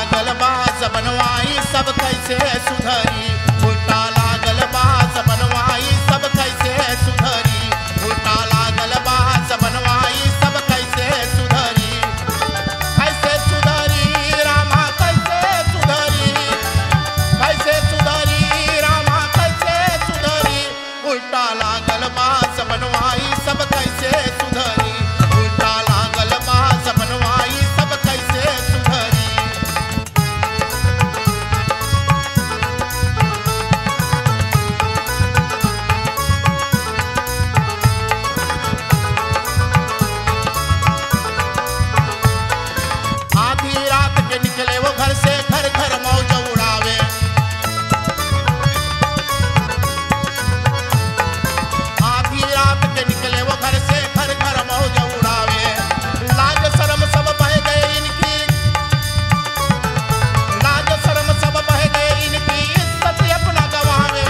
लागल बा बनवाई सब कैसे सुधरी, उल्टा लागल बा बनवाई सब कैसे सुधरी, उल्टा लागल बा बनवाई सब कैसे सुधरी, कैसे सुधरी रामा कैसे सुधरी, कैसे सुधरी रामा कैसे सुधरी, उल्टा लागल बा बनवाई सब कैसे सुधरी, उल्टा लागल बा बनवाई सब कैसे सुधरी। आधी रात के निकले वो घर से, घर घर मौज उड़ावे, आधी रात के निकले वो घर से, घर घर मौज उड़ावे, लाज शर्म सब बह गए इनकी, लाज शर्म सब बह गए इनकी, इज्जत अपना गवावे,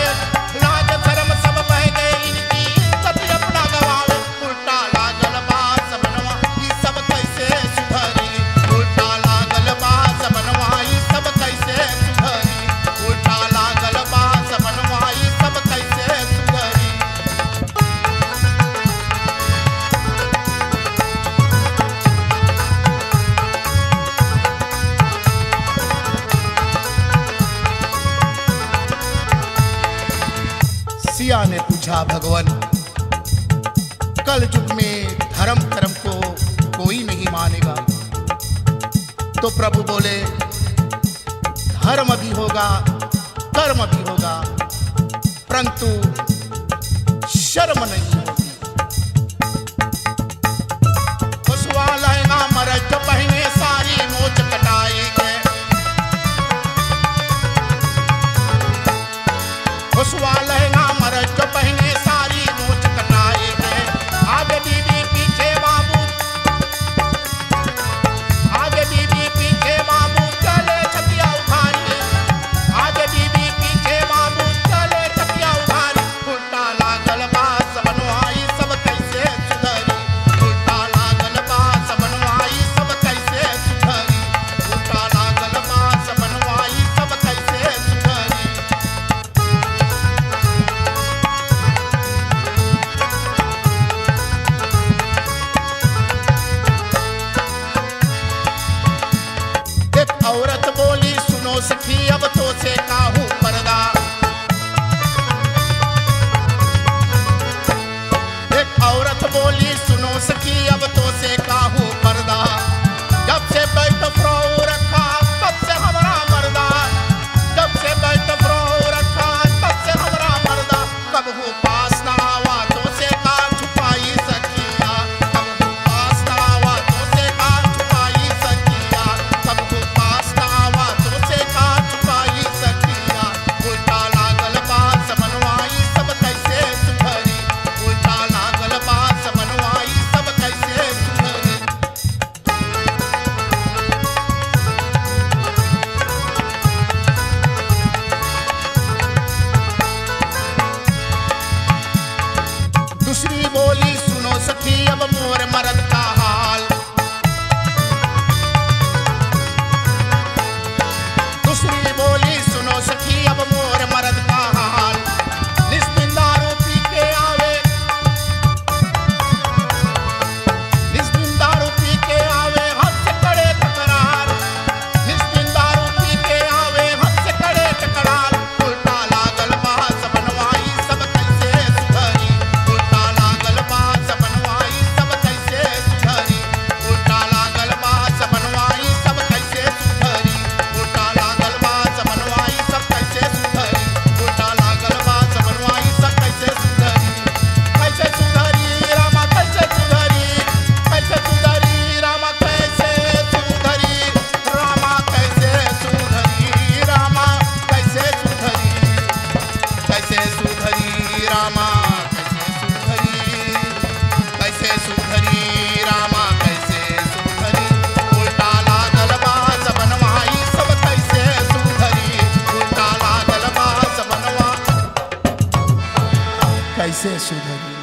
लाज शर्म सब बह गए इनकी, इज्जत अपना गवावे, उल्टा लागल बा बनवाई सब कैसे सुधरी, उल्टा लागल बा बनवाई सब कैसे सुधरी, उल्टा लागल बा बनवाई सब कैसे सुधरी। सिया ने पूछा भगवान, कल युग में धर्म कर्म को कोई नहीं मानेगा, तो प्रभु बोले धर्म भी होगा कर्म भी होगा, परंतु शर्म नहीं होगी। खुशवा लहंगा मरज जो पहने सारी मोच कटाई गए, खुशवा लहंगा मरज जो पहने सारी मोच कटाई गए, आगे बीबी पीछे बाबू, आगे बीबी पीछे बाबू चले छतिया उखाड़ी, आगे बीबी पीछे बाबू चले छतिया उखाड़ी, उल्टा लागल बा बनवाई सब कैसे सुधरी, उल्टा लागल बा बनवाई सब कैसे सुधरी, उल्टा लागल बा बनवाई सब कैसे सुधरी। एक औरत बोली सुनो सखी अब तो से काहू पर्दा, एक औरत बोली सुनो सखी अब तो से काहू पर्दा, जब से बैठ फ्राउ रखा तब से हमारा मर्दा, जब से बैठ फ्राउ रखा तब से हमारा मर्दा, कब हो पास ना आवा तो से का छुपाई सखिया, कब हो पास ना आवा तो से का छुपाई सखिया, कब हो पास ना आवा तो से का छुपाई सखिया, उल्टा लागल बा बनवाई सब कैसे सुधरी, उल्टा लागल बा बनवाई सब कैसे सुधरी। दूसरी बोली सुनो सखी अब मोर मरद का हाल, दूसरी बोली सुनो सखी अब मोर मरद का हाल, निस्बिन दारू पी के आवे, निस्बिन दारू पी के आवे हद से करे तकरार, निस्बिन दारू पी के आवे हद से करे तकरार, उल्टा लागल बा बनवाई सब कैसे सुधरी, उल्टा लागल बा बनवाई सब कैसे सुधरी, उल्टा लागल बा बनवाई सब कैसे सुधरी, उल्टा लागल बा बनवाई सब कैसे सुधरी, उल्टा लागल बा बनवाई सब कैसे सुधरी, कैसे सुधरी रामा कैसे सुधरी, कैसे सुधरी रामा कैसे सुधरी, रामा कैसे सुधरी, रामा कैसे सुधरी, कैसे सुधरी रामा कैसे सुधरी, कैसे सुधरी रामा कैसे सुधरी, उल्टा लागल बा बनवाई सब कैसे सुधरी, उल्टा लागल बा बनवा कैसे सुधरी।